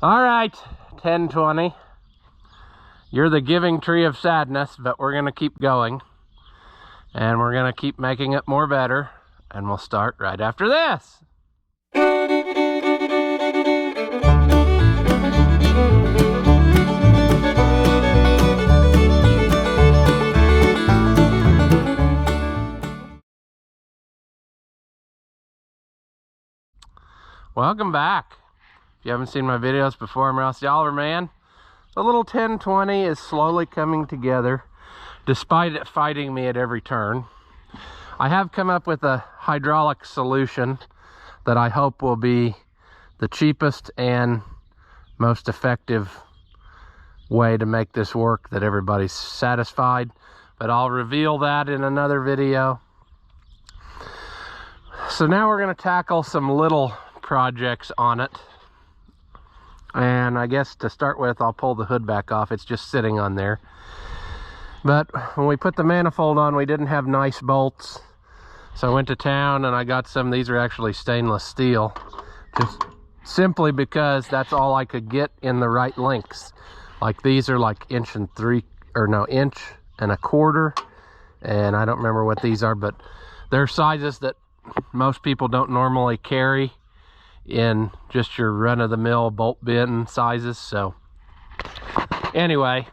All right, 1020. You're the giving tree of sadness, but we're gonna keep going. And we're gonna keep making it more better. And we'll start right after this. Welcome back. If you haven't seen my videos before, I'm Ross Man. The little 1020 is slowly coming together, despite it fighting me at every turn. I have come up with a hydraulic solution that I hope will be the cheapest and most effective way to make this work, that everybody's satisfied. But I'll reveal that in another video. So now we're going to tackle some little projects on it. And I guess to start with, I'll pull the hood back off. It's just sitting on there. But when we put the manifold on, we didn't have nice bolts. So I went to town and I got some. These are actually stainless steel. Just simply because that's all I could get in the right lengths. Like these are like inch and 1.25. And I don't remember what these are, but they're sizes that most people don't normally carry in just your run-of-the-mill bolt bin sizes. So anyway,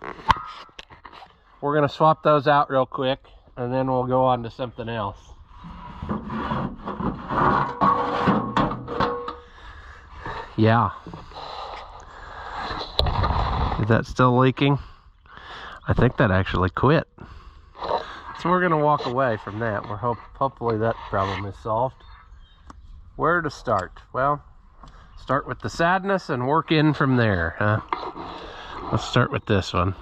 we're gonna swap those out real quick and then we'll go on to something else. Yeah, is that still leaking? I think that actually quit. So we're gonna walk away from that. Hopefully that problem is solved. Where to start? Well, start with the sadness and work in from there, huh? Let's start with this one.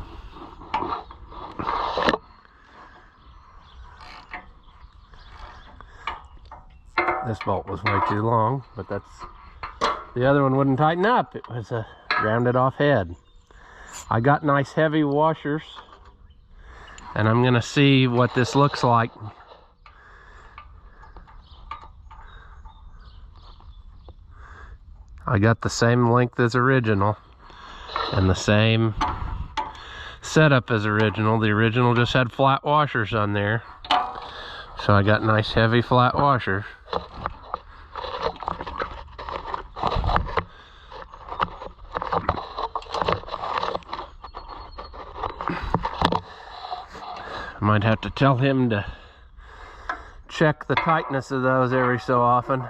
This bolt was way too long, but the other one wouldn't tighten up. It was a rounded off head. I got nice heavy washers, and I'm gonna see what this looks like. I got the same length as original and the same setup as original. The original just had flat washers on there. So I got nice heavy flat washers. Might have to tell him to check the tightness of those every so often.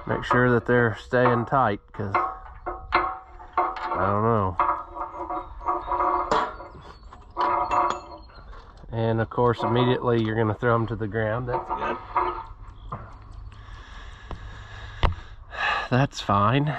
Make sure that they're staying tight, because I don't know. And of course, immediately you're going to throw them to the ground. That's good. That's fine.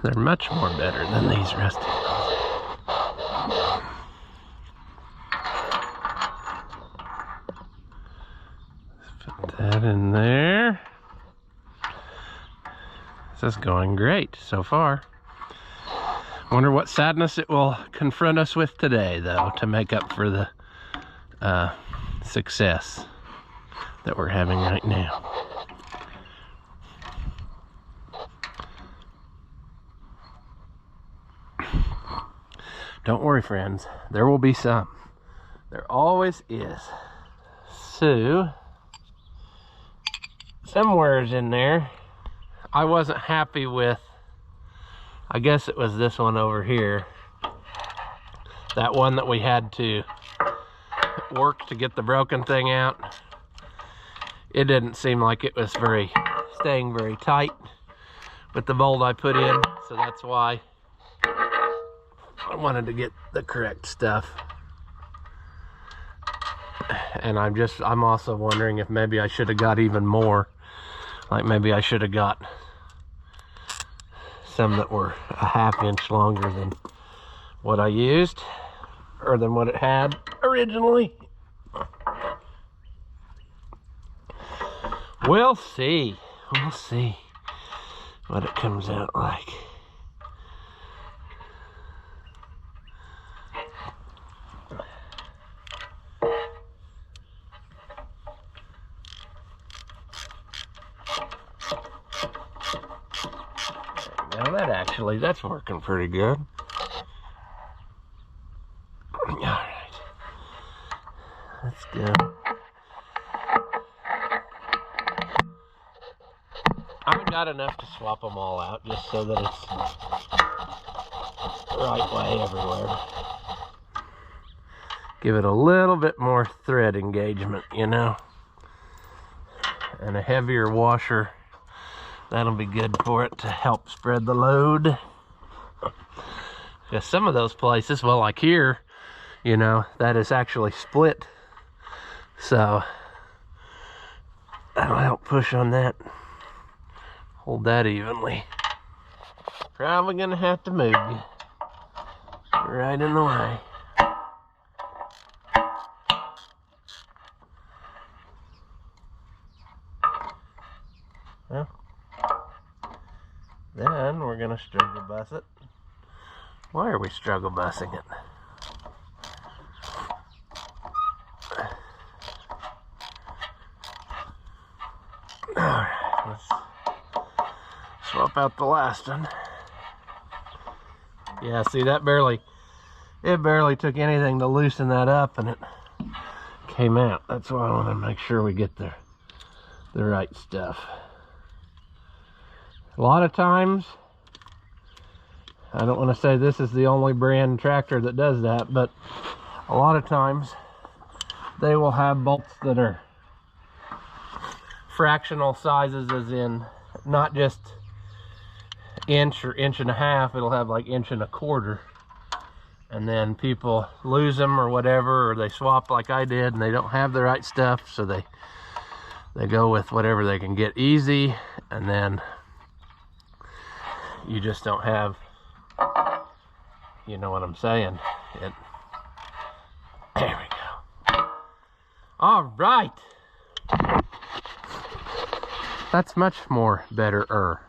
They're much more better than these rusty ones. Put that in there. This is going great so far. Wonder what sadness it will confront us with today, though, to make up for the success that we're having right now. Don't worry, friends. There will be some. There always is. So, somewhere's in there, I wasn't happy with, I guess it was this one over here. That one that we had to work to get the broken thing out. It didn't seem like it was staying very tight with the bolt I put in. So that's why I wanted to get the correct stuff. And I'm also wondering if maybe I should have got even more. Like maybe I should have got some that were a ½ inch longer than what I used, or than what it had originally. We'll see. We'll see what it comes out like. Now that's working pretty good. All right, that's good. I've got enough to swap them all out just so that it's the right way everywhere. Give it a little bit more thread engagement, you know, and a heavier washer. That'll be good for it to help spread the load. Because some of those places, well, like here, you know, that is actually split. So that'll help push on that. Hold that evenly. Probably gonna have to move you right in the way. Well, then we're gonna struggle bus it. Why are we struggle bussing it? Alright, let's swap out the last one. Yeah, see, it barely took anything to loosen that up and it came out. That's why I want to make sure we get the right stuff. A lot of times, I don't want to say this is the only brand tractor that does that, but a lot of times they will have bolts that are fractional sizes, as in not just inch or inch and a half. It'll have like inch and a quarter, and then people lose them or whatever, or they swap like I did and they don't have the right stuff, so they go with whatever they can get easy, and then you just don't have, you know what I'm saying, it. There we go. All right, that's much more better,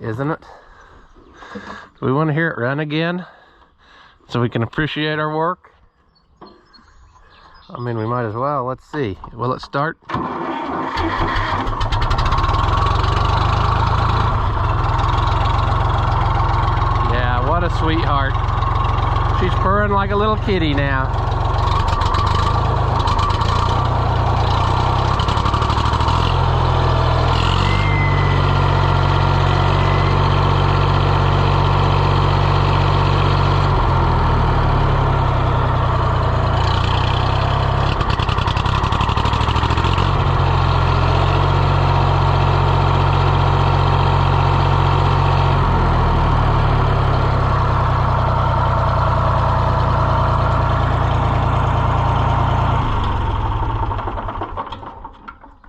isn't it? We want to hear it run again so we can appreciate our work. I mean, we might as well. Let's see. Will it start? Yeah, what a sweetheart. She's purring like a little kitty now.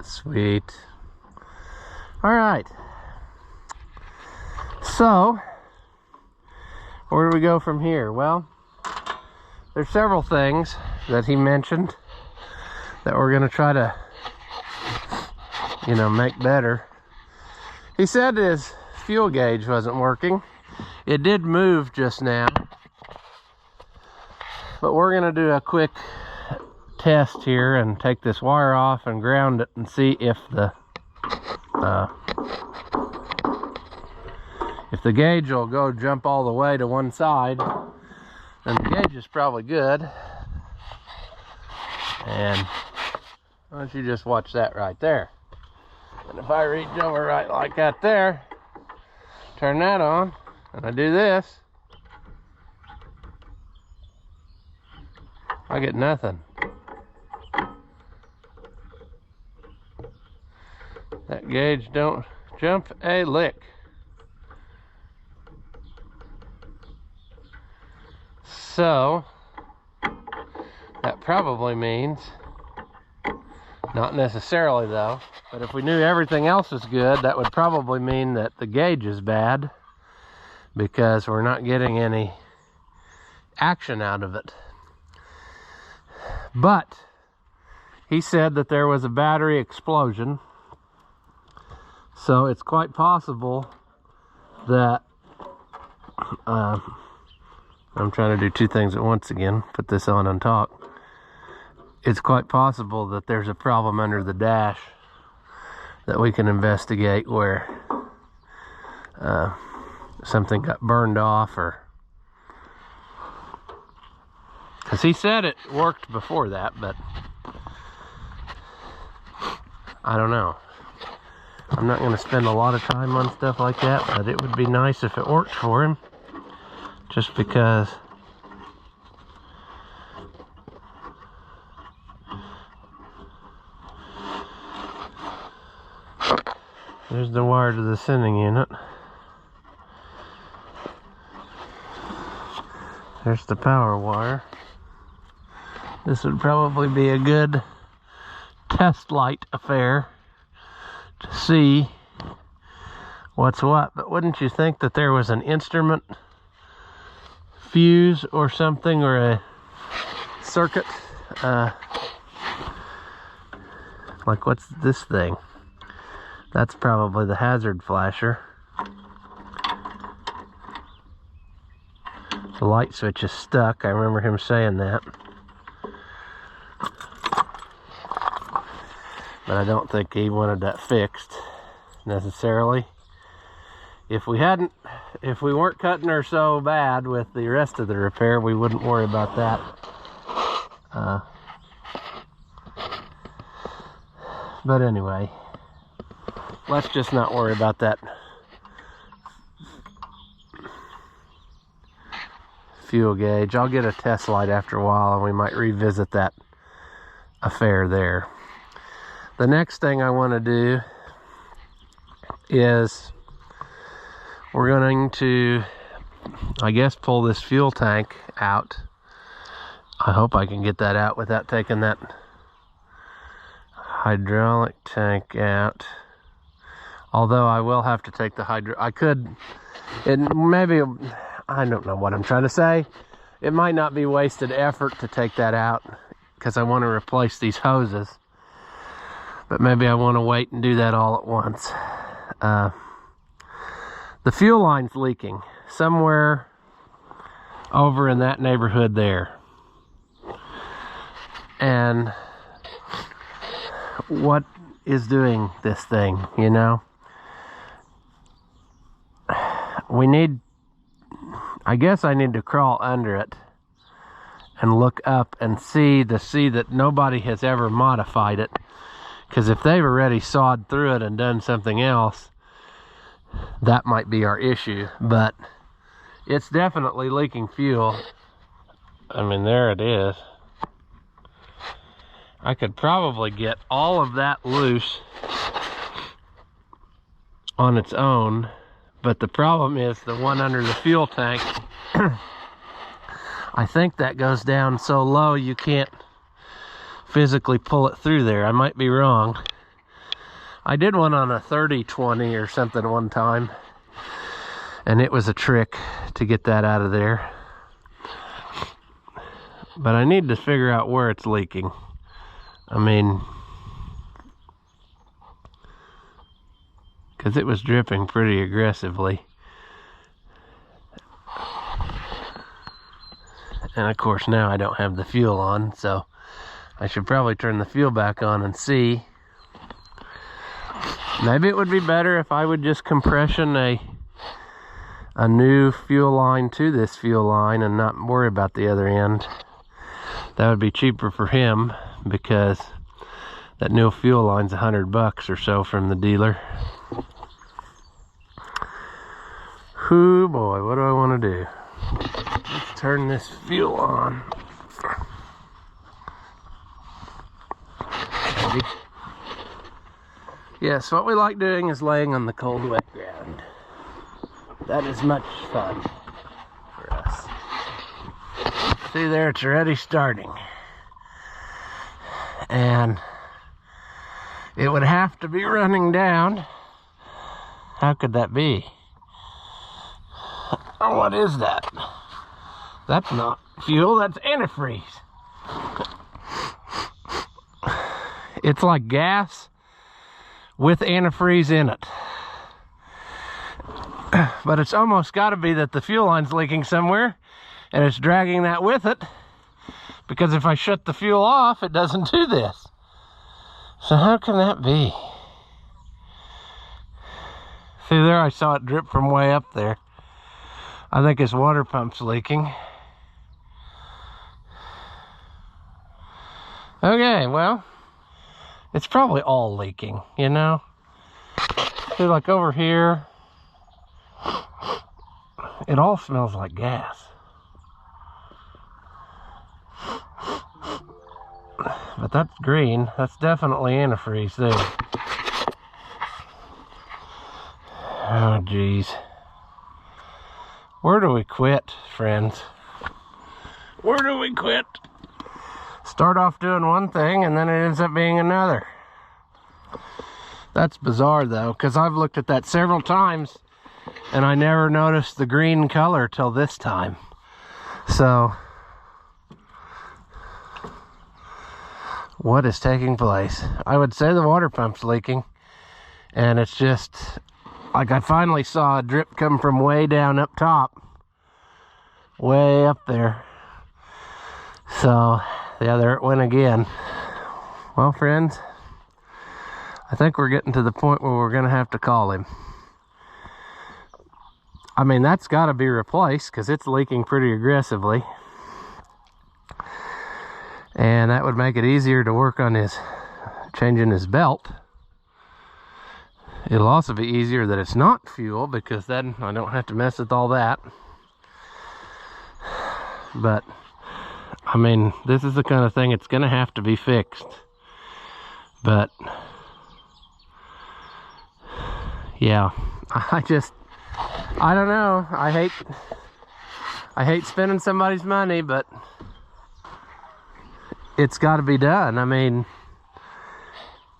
Sweet. All right. So, where do we go from here? Well, there's several things that he mentioned that we're going to try to, you know, make better. He said his fuel gauge wasn't working. It did move just now, but we're going to do a quick test here and take this wire off and ground it and see if the gauge will go jump all the way to one side. Then the gauge is probably good. And why don't you just watch that right there? And if I reach over right like that there, turn that on, and I do this, I get nothing. That gauge don't jump a lick. So that probably means, not necessarily though, but if we knew everything else was good, that would probably mean that the gauge is bad, because we're not getting any action out of it. But he said that there was a battery explosion. So it's quite possible that, I'm trying to do two things at once again, put this on top. It's quite possible that there's a problem under the dash that we can investigate, where something got burned off, or because he said it worked before that, but I don't know. I'm not going to spend a lot of time on stuff like that, but it would be nice if it worked for him, just because there's the wire to the sending unit. There's the power wire. This would probably be a good test light affair to see what's what. But wouldn't you think that there was an instrument fuse or something, or a circuit? Like, what's this thing? That's probably the hazard flasher. The light switch is stuck. I remember him saying that. But I don't think he wanted that fixed necessarily. If we weren't cutting her so bad with the rest of the repair, we wouldn't worry about that. But anyway, let's just not worry about that fuel gauge. I'll get a test light after a while, and we might revisit that affair there. The next thing I want to do is we're going to, I guess, pull this fuel tank out. I hope I can get that out without taking that hydraulic tank out. Although I will have to take the I don't know what I'm trying to say. It might not be wasted effort to take that out, because I want to replace these hoses. But maybe I want to wait and do that all at once. The fuel line's leaking somewhere over in that neighborhood there. And what is doing this thing, you know? I guess I need to crawl under it and look up and see that nobody has ever modified it. Because if they've already sawed through it and done something else, that might be our issue. But it's definitely leaking fuel. I mean, there it is. I could probably get all of that loose on its own. But the problem is the one under the fuel tank. I think that goes down so low you can't physically pull it through there. I might be wrong. I did one on a 30-20 or something one time, and it was a trick to get that out of there. But I need to figure out where it's leaking. I mean, because it was dripping pretty aggressively. And of course now I don't have the fuel on, so I should probably turn the fuel back on and see. Maybe it would be better if I would just compression a new fuel line to this fuel line and not worry about the other end. That would be cheaper for him, because that new fuel line's $100 or so from the dealer. Ooh boy, what do I want to do? Let's turn this fuel on. Maybe. Yes, what we like doing is laying on the cold, wet ground. That is much fun for us. See there, it's already starting. And it would have to be running down. How could that be? Oh, what is that? That's not fuel, that's antifreeze. It's like gas with antifreeze in it. But it's almost got to be that the fuel line's leaking somewhere and it's dragging that with it, because if I shut the fuel off, it doesn't do this. So how can that be? See there, I saw it drip from way up there. I think his water pump's leaking. Okay, well, it's probably all leaking, you know? See, like over here, it all smells like gas. But that's green. That's definitely antifreeze there. Oh, geez. Where do we quit, friends? Where do we quit? Start off doing one thing and then it ends up being another. That's bizarre though, because I've looked at that several times and I never noticed the green color till this time. So, what is taking place? I would say the water pump's leaking, and it's just like I finally saw a drip come from way down up top, way up there. So yeah, there it went again. Well, friends, I think we're getting to the point where we're gonna have to call him. I mean, that's got to be replaced because it's leaking pretty aggressively. And that would make it easier to work on his changing his belt. It'll also be easier that it's not fuel, because then I don't have to mess with all that. But I mean, this is the kind of thing it's gonna have to be fixed. But yeah, I don't know. I hate spending somebody's money, but it's got to be done. I mean,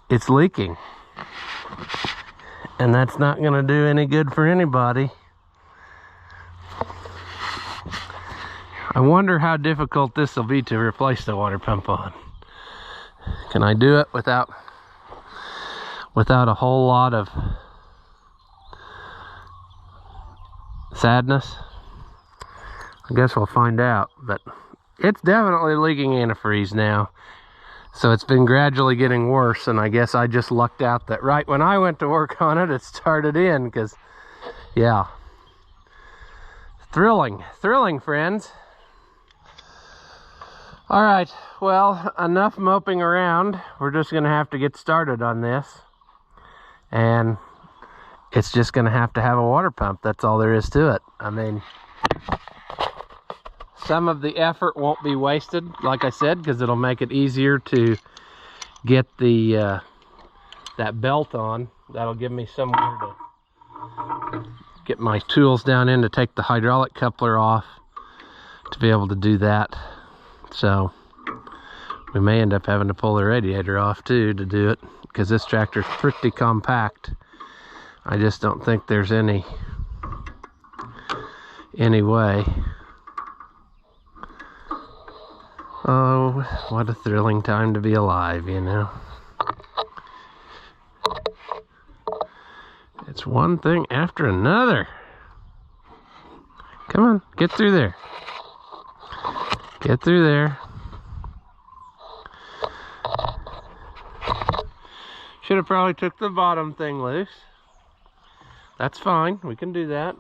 it's leaking, and that's not going to do any good for anybody. I wonder how difficult this will be to replace the water pump on. Can I do it without a whole lot of sadness? I guess we'll find out. But it's definitely leaking antifreeze now, so it's been gradually getting worse, and I guess I just lucked out that right when I went to work on it, it started in, because yeah, thrilling friends. All right, well, enough moping around. We're just gonna have to get started on this, and it's just gonna have a water pump. That's all there is to it. I mean, some of the effort won't be wasted, like I said, because it'll make it easier to get the that belt on. That'll give me somewhere to get my tools down in to take the hydraulic coupler off, to be able to do that. So we may end up having to pull the radiator off too to do it, because this tractor's pretty compact. I just don't think there's any way. Oh, what a thrilling time to be alive, you know. It's one thing after another. Come on, get through there. Get through there. Should have probably took the bottom thing loose. That's fine, we can do that.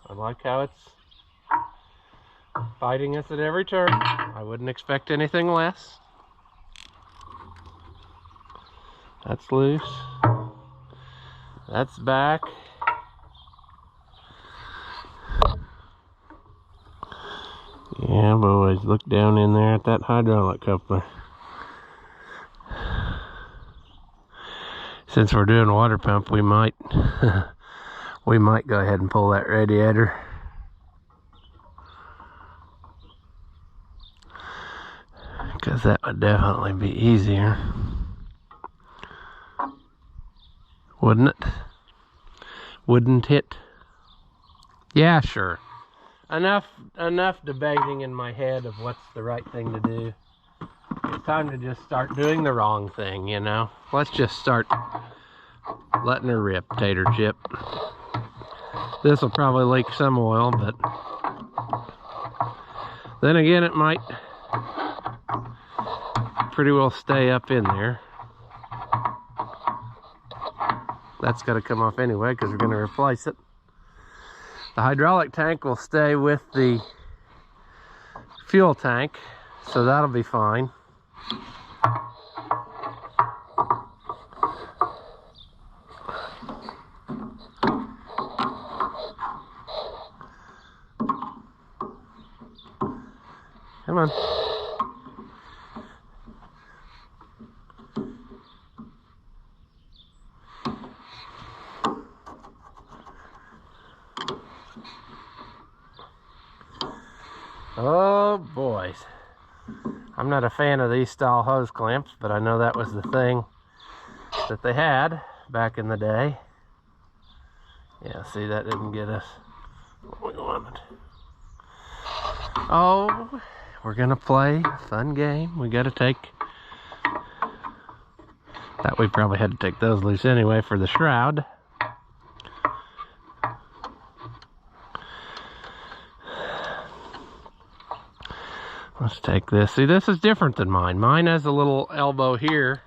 I like how it's fighting us at every turn. I wouldn't expect anything less. That's loose. That's back. Yeah, boys, look down in there at that hydraulic coupler. Since we're doing water pump, we might we might go ahead and pull that radiator. Because that would definitely be easier. Wouldn't it? Wouldn't it? Yeah, sure. Enough debating in my head of what's the right thing to do. It's time to just start doing the wrong thing, you know? Let's just start letting her rip, tater chip. This will probably leak some oil, but then again, it might pretty well stay up in there. that's got to come off anyway because we're going to replace it. The hydraulic tank will stay with the fuel tank, so that'll be fine. Come on. Oh, boys. I'm not a fan of these style hose clamps, but I know that was the thing that they had back in the day. Yeah, see, that didn't get us what we wanted. Oh, we're gonna play a fun game. We gotta take... That we probably had to take those loose anyway for the shroud. Let's take this. See, this is different than mine. Mine has a little elbow here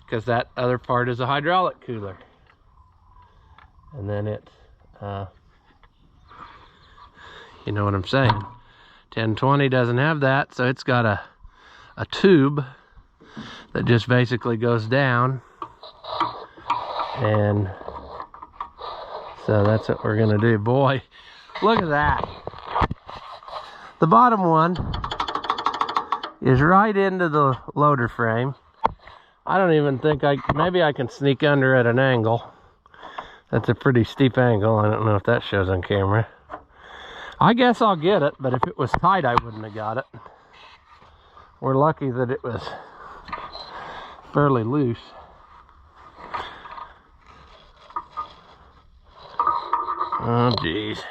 because that other part is a hydraulic cooler. And then it, you know what I'm saying. 1020 doesn't have that, so it's got a tube that just basically goes down. And so that's what we're gonna do. Boy, look at that. The bottom one is right into the loader frame. I don't even think maybe I can sneak under at an angle. That's a pretty steep angle. I don't know if that shows on camera. I guess I'll get it, but if it was tight, I wouldn't have got it. We're lucky that it was fairly loose. Oh, geez.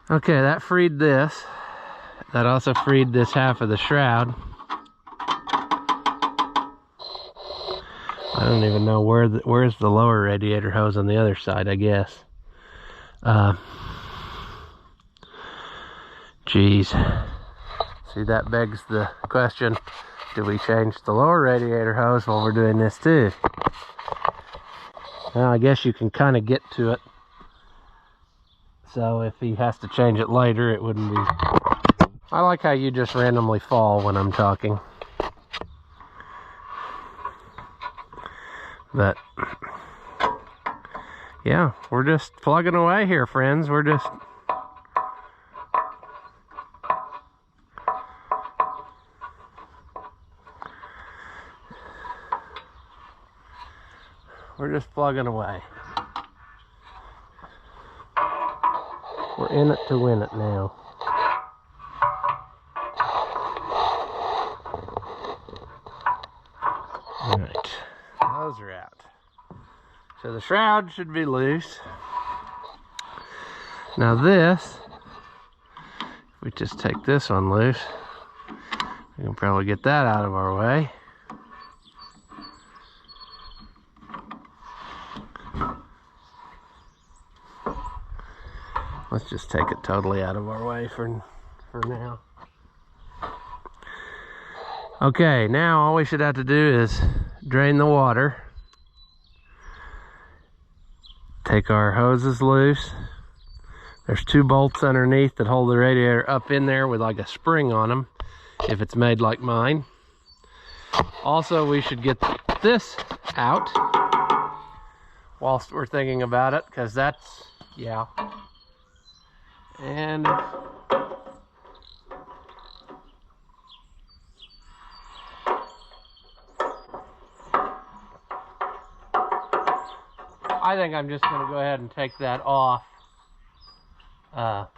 Okay, that freed this. That also freed this half of the shroud. I don't even know where's the lower radiator hose on the other side, I guess. Geez. See, that begs the question, do we change the lower radiator hose while we're doing this too? Well, I guess you can kind of get to it. So if he has to change it later, it wouldn't be... I like how you just randomly fall when I'm talking. But, yeah, we're just plugging away here, friends. We're just... plugging away. We're in it to win it now. Alright, those are out. So the shroud should be loose. Now this, if we just take this one loose, we can probably get that out of our way. Let's just take it totally out of our way for now. Okay, now all we should have to do is drain the water. Take our hoses loose. There's 2 bolts underneath that hold the radiator up in there with like a spring on them, if it's made like mine. Also, we should get this out whilst we're thinking about it, because that's, yeah. And I think I'm just going to go ahead and take that off. The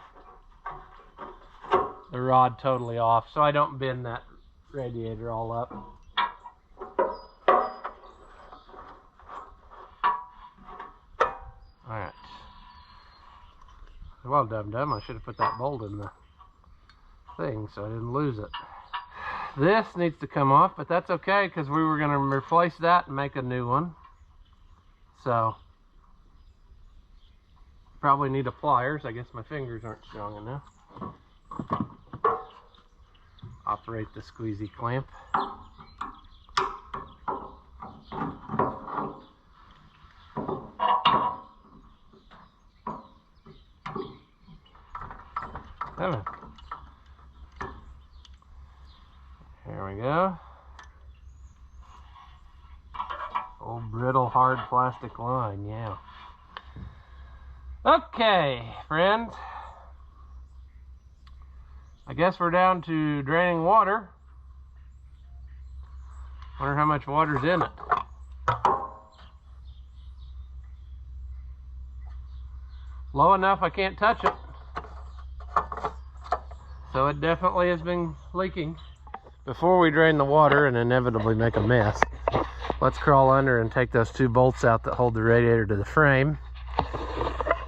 rod totally off, so I don't bend that radiator all up. Alright. Well, dum-dum, I should have put that bolt in the thing so I didn't lose it. This needs to come off, but that's okay because we were going to replace that and make a new one. So, probably need a pliers. I guess my fingers aren't strong enough. Operate the squeezy clamp. Oh. There we go. Old brittle hard plastic line, yeah. Okay, friends. I guess we're down to draining water. Wonder how much water's in it. Low enough I can't touch it. So it definitely has been leaking. Before we drain the water and inevitably make a mess, let's crawl under and take those 2 bolts out that hold the radiator to the frame.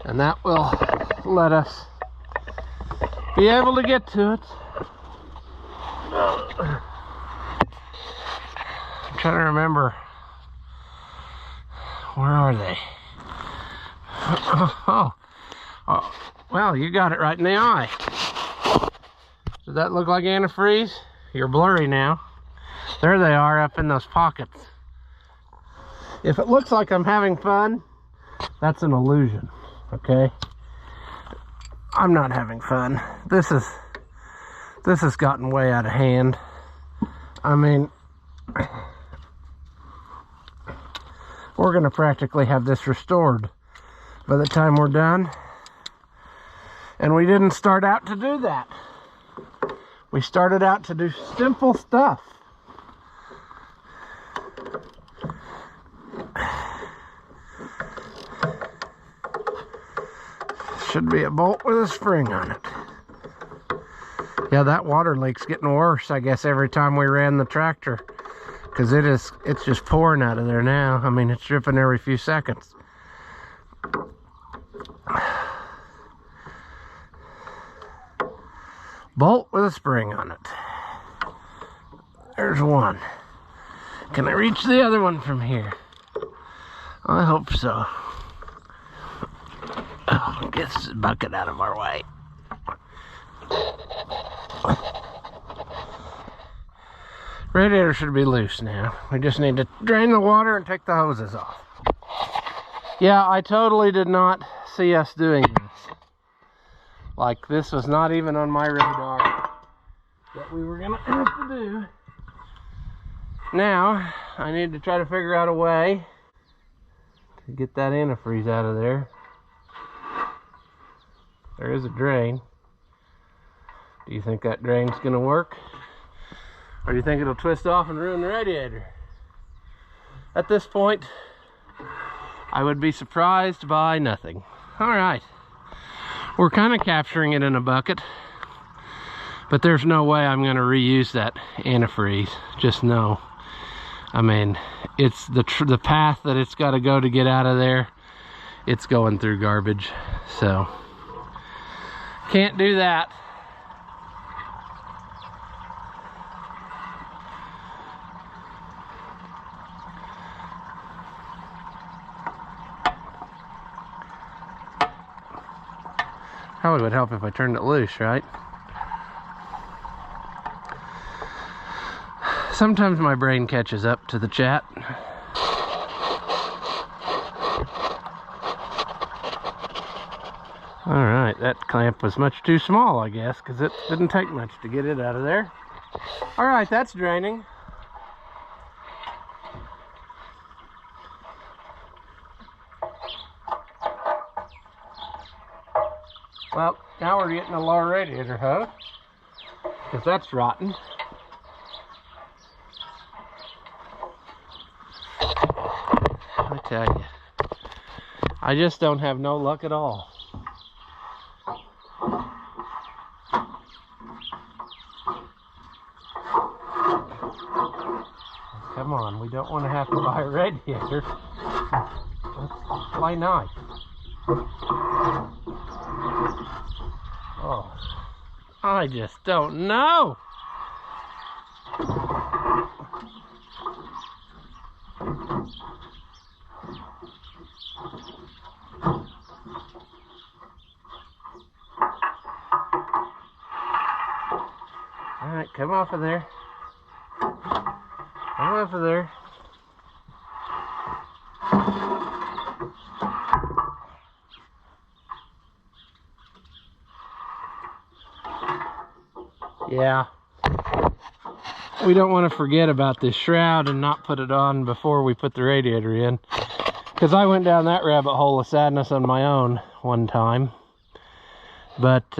And that will let us be able to get to it. I'm trying to remember. Where are they? Oh, well, you got it right in the eye. Does that look like antifreeze? You're blurry now. There they are up in those pockets. If it looks like I'm having fun, that's an illusion, okay? I'm not having fun. This has gotten way out of hand. I mean, we're gonna practically have this restored by the time we're done. And we didn't start out to do that. We started out to do simple stuff. Should be a bolt with a spring on it. Yeah, that water leak's getting worse, I guess, every time we ran the tractor. Because it's just pouring out of there now. I mean, it's dripping every few seconds. Bolt with a spring on it. There's one. Can I reach the other one from here? I hope so. Oh, get this bucket out of our way. Radiator should be loose now. We just need to drain the water and take the hoses off. Yeah, I totally did not see us doing this. Like, this was not even on my radar that we were gonna have to do. Now, I need to try to figure out a way to get that antifreeze out of there. There is a drain. Do you think that drain's gonna work? Or do you think it'll twist off and ruin the radiator? At this point, I would be surprised by nothing. All right. We're kind of capturing it in a bucket, but there's no way I'm going to reuse that antifreeze. Just no. I mean, it's the path that it's got to go to get out of there. It's going through garbage, so can't do that. Probably would help if I turned it loose, right? Sometimes my brain catches up to the chat. Alright, that clamp was much too small, I guess, because it didn't take much to get it out of there. Alright, that's draining. Well, now we're getting a lower radiator hose, because that's rotten. I tell you, I just don't have no luck at all. Come on, we don't want to have to buy a radiator. Let's play nice. Oh, I just don't know. All right, come off of there. Come off of there. Yeah. We don't want to forget about this shroud and not put it on before we put the radiator in. Because I went down that rabbit hole of sadness on my own one time. But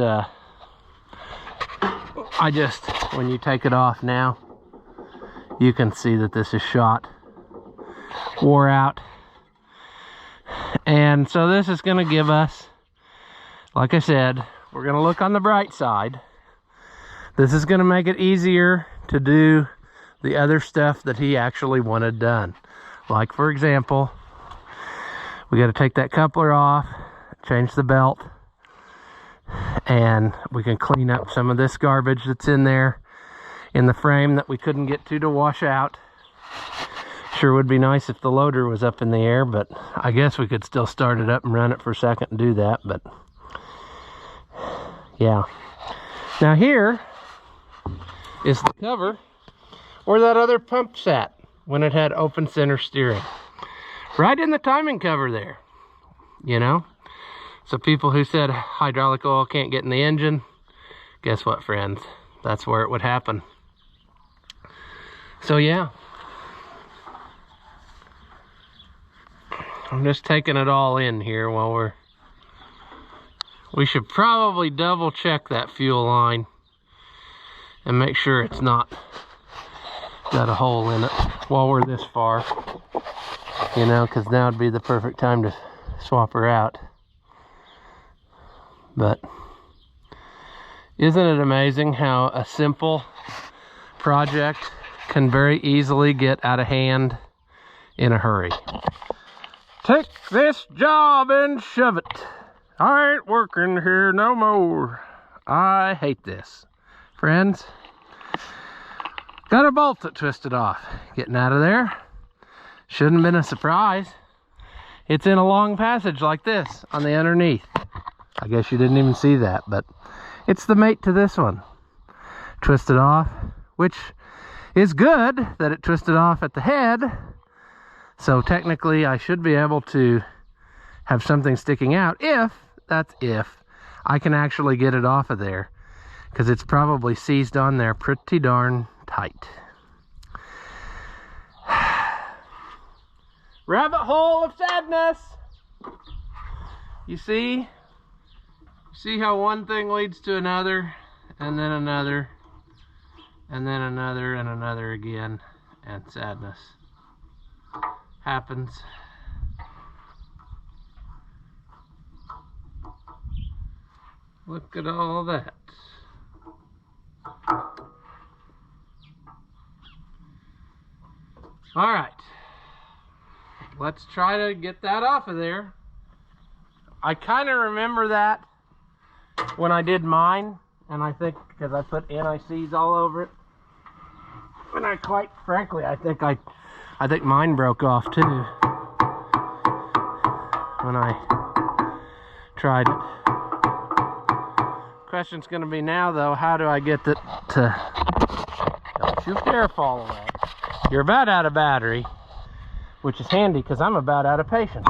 I just, when you take it off now, you can see that this is shot, wore out. And so this is going to give us, like I said, we're going to look on the bright side. This is going to make it easier to do the other stuff that he actually wanted done. Like, for example, we got to take that coupler off, change the belt, and we can clean up some of this garbage that's in there in the frame that we couldn't get to wash out. Sure would be nice if the loader was up in the air, but I guess we could still start it up and run it for a second and do that. But yeah. Now here is the cover where that other pump sat when it had open center steering. Right in the timing cover there, you know? So people who said hydraulic oil can't get in the engine, guess what, friends? That's where it would happen. So yeah. I'm just taking it all in here while we should probably double check that fuel line and make sure it's not got a hole in it while we're this far, you know, because now would be the perfect time to swap her out. But isn't it amazing how a simple project can very easily get out of hand in a hurry? Take this job and shove it. I ain't working here no more. I hate this. Friends, got a bolt that twisted off. Getting out of there shouldn't have been a surprise. It's in a long passage like this on the underneath. I guess you didn't even see that, but it's the mate to this one. Twisted off, which is good that it twisted off at the head. So technically I should be able to have something sticking out if I can actually get it off of there, because it's probably seized on there pretty darn tight. Rabbit hole of sadness. You see how one thing leads to another, and then another, and then another, and another again, and sadness happens. Look at all that. All right, let's try to get that off of there. I kind of remember that when I did mine, and I think because I put NICs all over it, and I quite frankly, I think mine broke off too when I tried it. Question's going to be now though, how do I get it to, don't you dare fall away. You're about out of battery, which is handy because I'm about out of patience.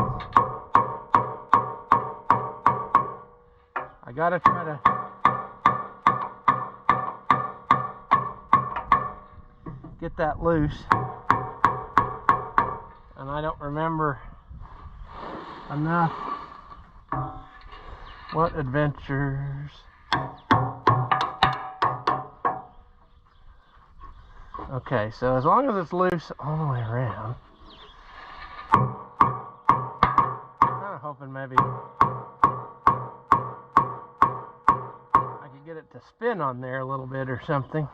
I gotta try to get that loose, and I don't remember enough. What adventures. Okay, so as long as it's loose all the way around, I'm kind of hoping maybe I could get it to spin on there a little bit or something.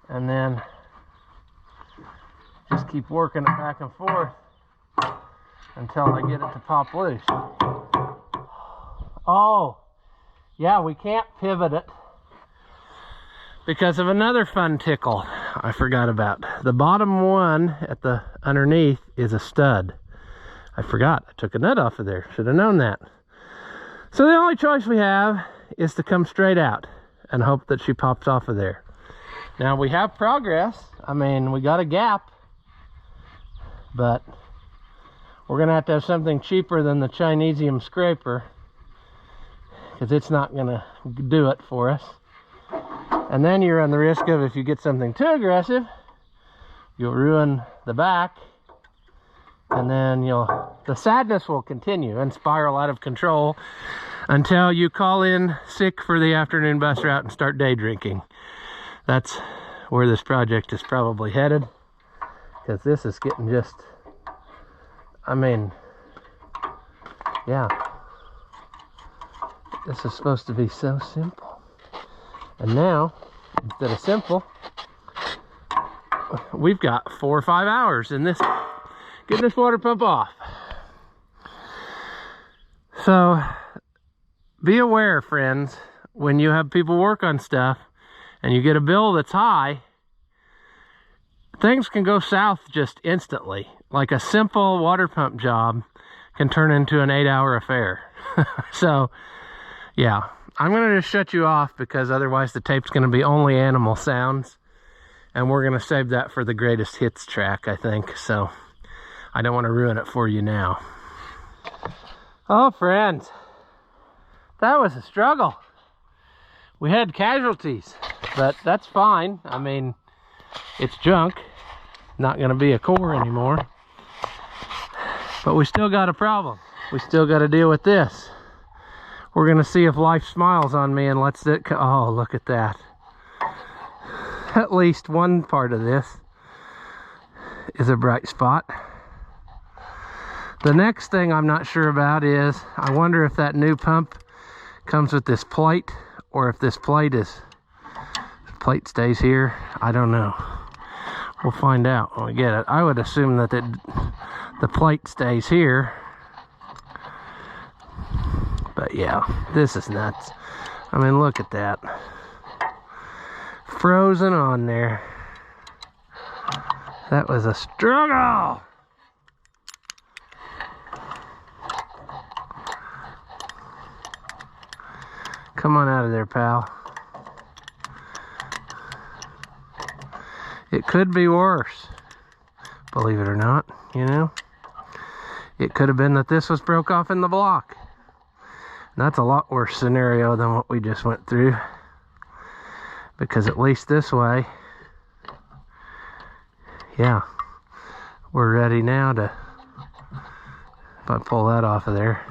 And then just keep working it back and forth until I get it to pop loose. Oh, yeah, we can't pivot it because of another fun tickle I forgot about. The bottom one at the underneath is a stud. I forgot. I took a nut off of there. Should have known that. So the only choice we have is to come straight out and hope that she pops off of there. Now we have progress. I mean, we got a gap, but we're gonna have to have something cheaper than the Chinesium scraper, because it's not gonna do it for us. And then you run the risk of, if you get something too aggressive, you'll ruin the back, and then the sadness will continue and spiral out of control until you call in sick for the afternoon bus route and start day drinking. That's where this project is probably headed, because this is getting just, I mean, yeah, this is supposed to be so simple, and now instead of simple, we've got 4 or 5 hours in this, getting this water pump off. So be aware, friends, when you have people work on stuff and you get a bill that's high, things can go south just instantly. Like a simple water pump job can turn into an 8-hour affair. So yeah, I'm gonna just shut you off, because otherwise the tape's gonna be only animal sounds, and we're gonna save that for the greatest hits track, I think. So I don't want to ruin it for you now. Oh, friends, that was a struggle. We had casualties, but that's fine. I mean, it's junk, not gonna be a core anymore, but we still got a problem. We still got to deal with this. We're gonna see if life smiles on me and lets it, oh, look at that. At least one part of this is a bright spot. The next thing I'm not sure about is, I wonder if that new pump comes with this plate, or if this plate plate stays here. I don't know. We'll find out when we get it. I would assume that the plate stays here. But yeah, this is nuts. I mean, look at that. Frozen on there. That was a struggle. Come on out of there, pal. It could be worse, believe it or not, you know? It could have been that this was broke off in the block. And that's a lot worse scenario than what we just went through. Because at least this way, yeah, we're ready now to, if I pull that off of there.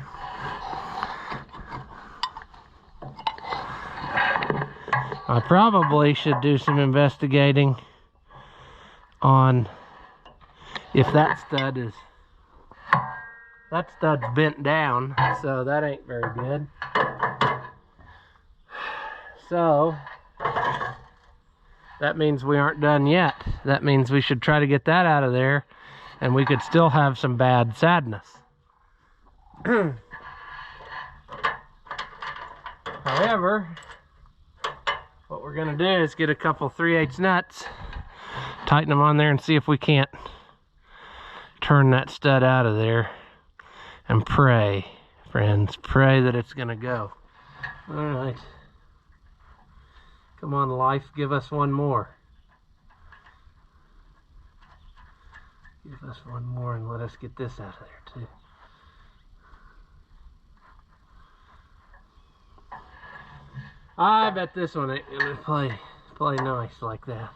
I probably should do some investigating on if that stud's bent down, so that ain't very good. So that means we aren't done yet. That means we should try to get that out of there, and we could still have some bad sadness. However, what we're gonna do is get a couple 3/8 nuts, tighten them on there, and see if we can't turn that stud out of there, and pray, friends, pray that it's gonna go. All right. Come on, life, give us one more. Give us one more and let us get this out of there too. I bet this one ain't gonna play nice like that.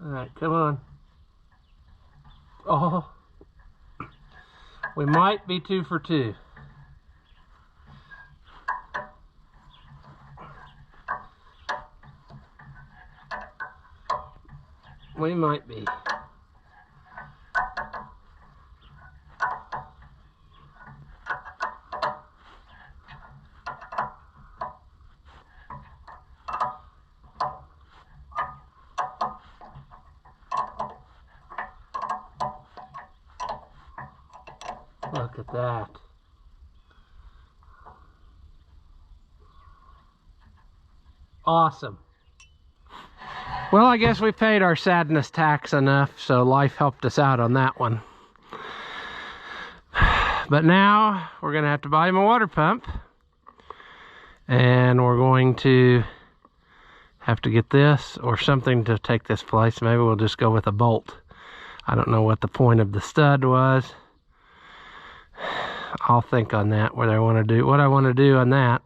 Alright, come on. Oh, we might be 2 for 2. We might be. Look at that. Awesome. Well, I guess we paid our sadness tax enough, so life helped us out on that one. But now we're gonna have to buy him a water pump, and we're going to have to get this or something to take this place. Maybe we'll just go with a bolt. I don't know what the point of the stud was. I'll think on that, what I want to do on that.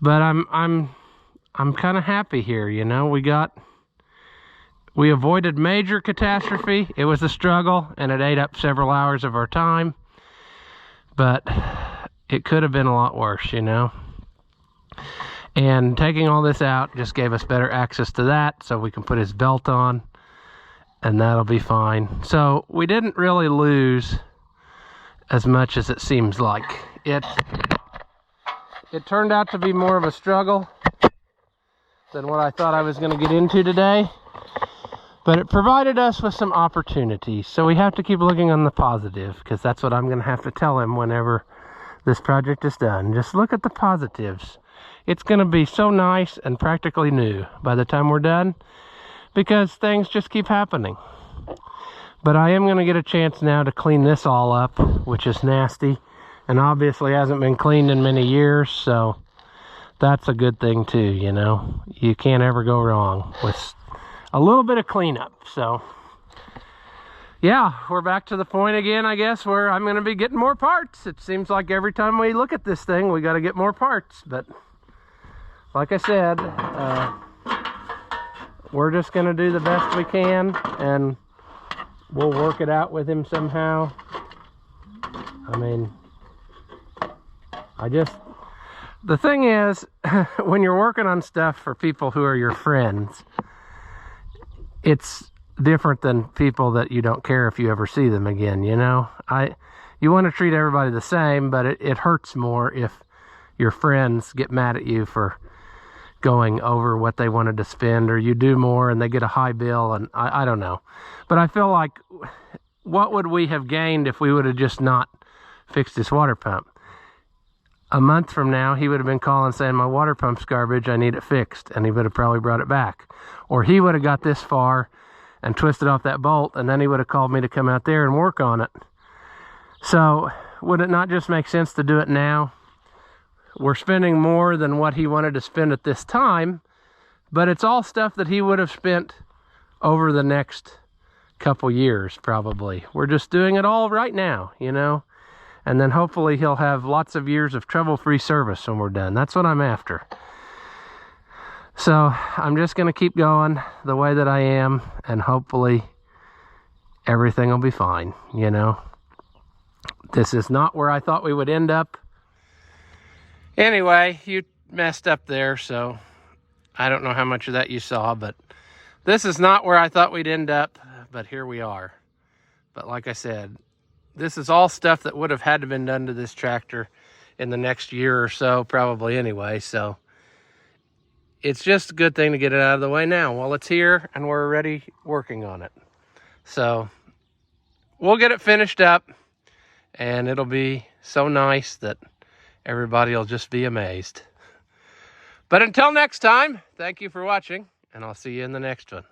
But I'm kind of happy here, you know. We avoided major catastrophe. It was a struggle, and it ate up several hours of our time. But it could have been a lot worse, you know. And taking all this out just gave us better access to that, so we can put his belt on, and that'll be fine. So we didn't really lose as much as it seems like. It turned out to be more of a struggle than what I thought I was going to get into today, but it provided us with some opportunities. So we have to keep looking on the positive, because that's what I'm going to have to tell him whenever this project is done. Just look at the positives. It's going to be so nice and practically new by the time we're done, because things just keep happening. But I am going to get a chance now to clean this all up, which is nasty, and obviously hasn't been cleaned in many years, so that's a good thing too, you know. You can't ever go wrong with a little bit of cleanup. So yeah, we're back to the point again, I guess, where I'm going to be getting more parts. It seems like every time we look at this thing, we got to get more parts. But like I said, we're just going to do the best we can, and we'll work it out with him somehow. I mean, the thing is, when you're working on stuff for people who are your friends, it's different than people that you don't care if you ever see them again, you know? You want to treat everybody the same, but it hurts more if your friends get mad at you for going over what they wanted to spend, or you do more and they get a high bill, and I don't know. But I feel like, what would we have gained if we would have just not fixed this water pump? A month from now, he would have been calling saying, my water pump's garbage, I need it fixed, and he would have probably brought it back. Or he would have got this far and twisted off that bolt, and then he would have called me to come out there and work on it. So would it not just make sense to do it now? We're spending more than what he wanted to spend at this time, but it's all stuff that he would have spent over the next couple years, probably. We're just doing it all right now, you know? And then hopefully he'll have lots of years of trouble-free service when we're done. That's what I'm after. So I'm just going to keep going the way that I am, and hopefully everything will be fine, you know? This is not where I thought we would end up. Anyway, you messed up there, so I don't know how much of that you saw, but this is not where I thought we'd end up, but here we are. But like I said, this is all stuff that would have had to have been done to this tractor in the next year or so, probably anyway. So it's just a good thing to get it out of the way now while it's here and we're already working on it. So we'll get it finished up, and it'll be so nice that everybody will just be amazed. But until next time, thank you for watching, and I'll see you in the next one.